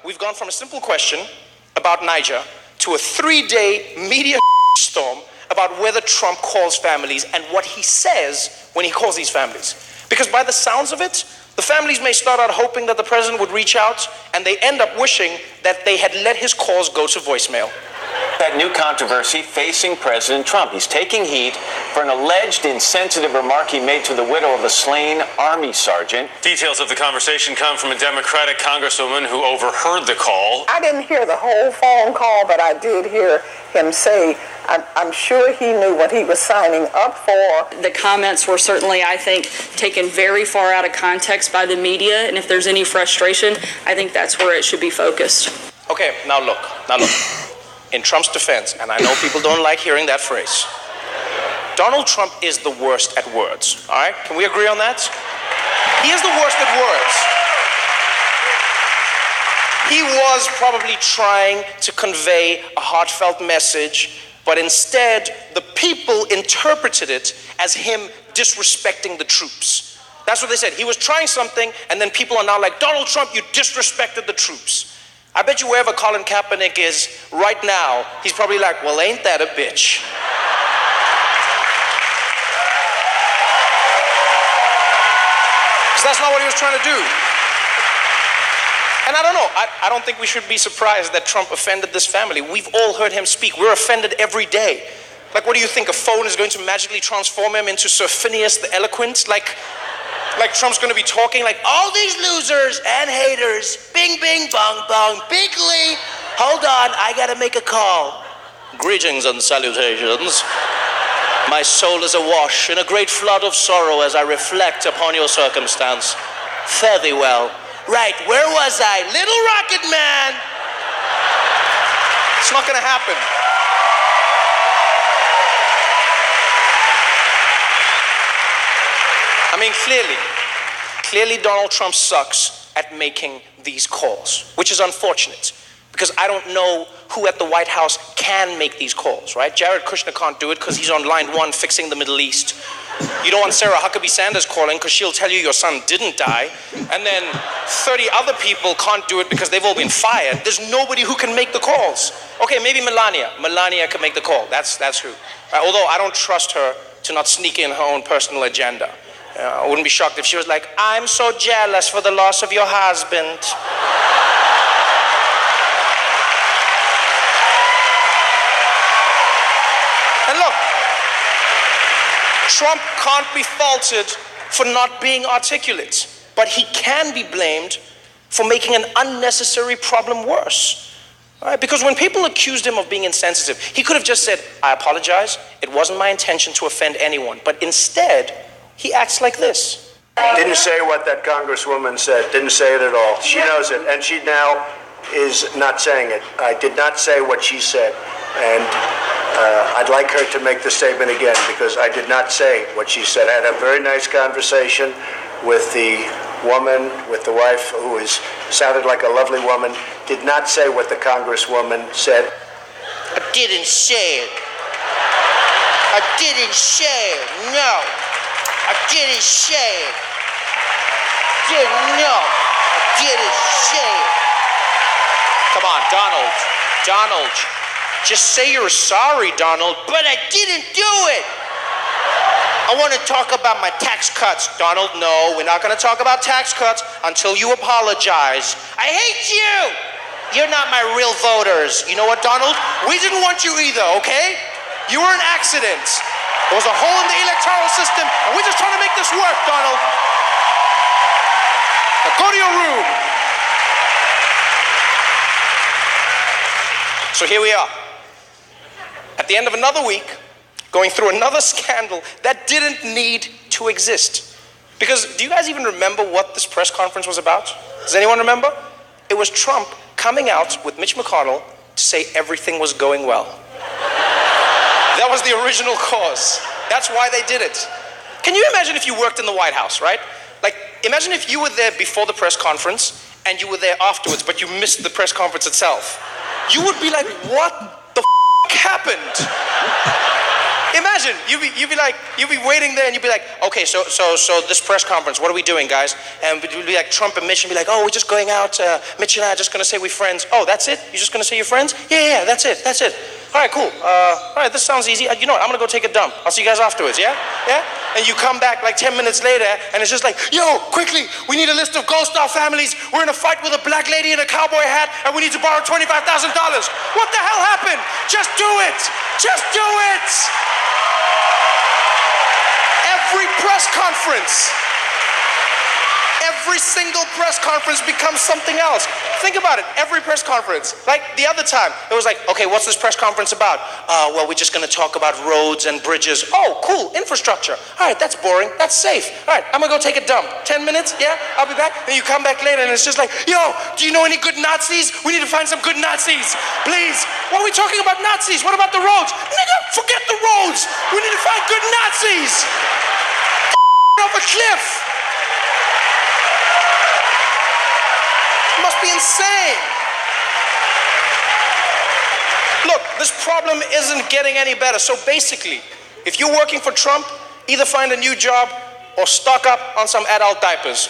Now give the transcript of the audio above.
we've gone from a simple question about Niger to a 3-day media storm about whether Trump calls families and what he says when he calls these families. Because by the sounds of it, the families may start out hoping that the president would reach out, and they end up wishing that they had let his calls go to voicemail. That new controversy facing President Trump. He's taking heat for an alleged insensitive remark he made to the widow of a slain Army sergeant. Details of the conversation come from a Democratic congresswoman who overheard the call. I didn't hear the whole phone call, but I did hear him say, I'm sure he knew what he was signing up for. The comments were certainly, I think, taken very far out of context by the media, and if there's any frustration, I think that's where it should be focused. Okay, now look. In Trump's defense, and I know people don't like hearing that phrase, Donald Trump is the worst at words, all right? Can we agree on that? He is the worst at words. He was probably trying to convey a heartfelt message, but instead, the people interpreted it as him disrespecting the troops. That's what they said. He was trying something, and then people are now like, Donald Trump, you disrespected the troops. I bet you wherever Colin Kaepernick is right now, he's probably like, well, ain't that a bitch? Because that's not what he was trying to do. And I don't know, I don't think we should be surprised that Trump offended this family. We've all heard him speak. We're offended every day. Like, what do you think, a phone is going to magically transform him into Sir Phineas the Eloquent? Like Trump's going to be talking like, all these losers and haters, bing, bing, bong, bong, bigly. Hold on, I got to make a call. Greetings and salutations. My soul is awash in a great flood of sorrow as I reflect upon your circumstance. Fare thee well. Right, where was I? Little Rocket Man! It's not going to happen. I mean, clearly Donald Trump sucks at making these calls, which is unfortunate, because I don't know who at the White House can make these calls, right? Jared Kushner can't do it because he's on line 1 fixing the Middle East. You don't want Sarah Huckabee Sanders calling because she'll tell you your son didn't die. And then 30 other people can't do it because they've all been fired. There's nobody who can make the calls. Okay, maybe Melania. Melania can make the call. That's who. Although I don't trust her to not sneak in her own personal agenda. I wouldn't be shocked if she was like, I'm so jealous for the loss of your husband. And look, Trump can't be faulted for not being articulate, but he can be blamed for making an unnecessary problem worse. Right? Because when people accused him of being insensitive, he could have just said, I apologize, it wasn't my intention to offend anyone. But instead, he acts like this. Didn't say what that congresswoman said, didn't say it at all. She knows it, and she now is not saying it. I did not say what she said, and I'd like her to make the statement again, because I did not say what she said. I had a very nice conversation with the woman, with the wife, who sounded like a lovely woman, did not say what the congresswoman said. I didn't say it. I didn't say it, no. I didn't say it. No, I didn't say it. Come on, Donald, just say you're sorry, Donald. But I didn't do it. I want to talk about my tax cuts. Donald, no, we're not going to talk about tax cuts until you apologize. I hate you. You're not my real voters. You know what, Donald? We didn't want you either, okay? You were an accident. There was a hole in the electoral system, and we're just trying to make this work, Donald. Now go to your room. So here we are, at the end of another week, going through another scandal that didn't need to exist. Because do you guys even remember what this press conference was about? Does anyone remember? It was Trump coming out with Mitch McConnell to say everything was going well. That was the original cause. That's why they did it. Can you imagine if you worked in the White House, right? Like, imagine if you were there before the press conference and you were there afterwards, but you missed the press conference itself. You would be like, what the happened? Imagine, you'd be waiting there and you'd be like, okay, so this press conference, what are we doing, guys? And we'd be like Trump and Mitch and be like, oh, we're just going out, Mitch and I are just gonna say we're friends. Oh, that's it? You're just gonna say you're friends? Yeah, that's it. All right, cool. All right, this sounds easy. You know what, I'm gonna go take a dump. I'll see you guys afterwards, yeah? Yeah? And you come back like 10 minutes later and it's just like, yo, quickly, we need a list of Gold Star families. We're in a fight with a black lady in a cowboy hat and we need to borrow $25,000. What the hell happened? Just do it. Just do it. Every press conference, every single press conference becomes something else. Think about it, every press conference. Like the other time, it was like, okay, what's this press conference about? Well, we're just gonna talk about roads and bridges. Oh, cool, infrastructure. All right, that's boring, that's safe. All right, I'm gonna go take a dump. 10 minutes, yeah, I'll be back. And you come back later and it's just like, yo, do you know any good Nazis? We need to find some good Nazis, please. What are we talking about Nazis? What about the roads? Nigga, forget the roads. We need to find good Nazis. Off a cliff. It must be insane. Look, this problem isn't getting any better. So basically, if you're working for Trump, either find a new job or stock up on some adult diapers.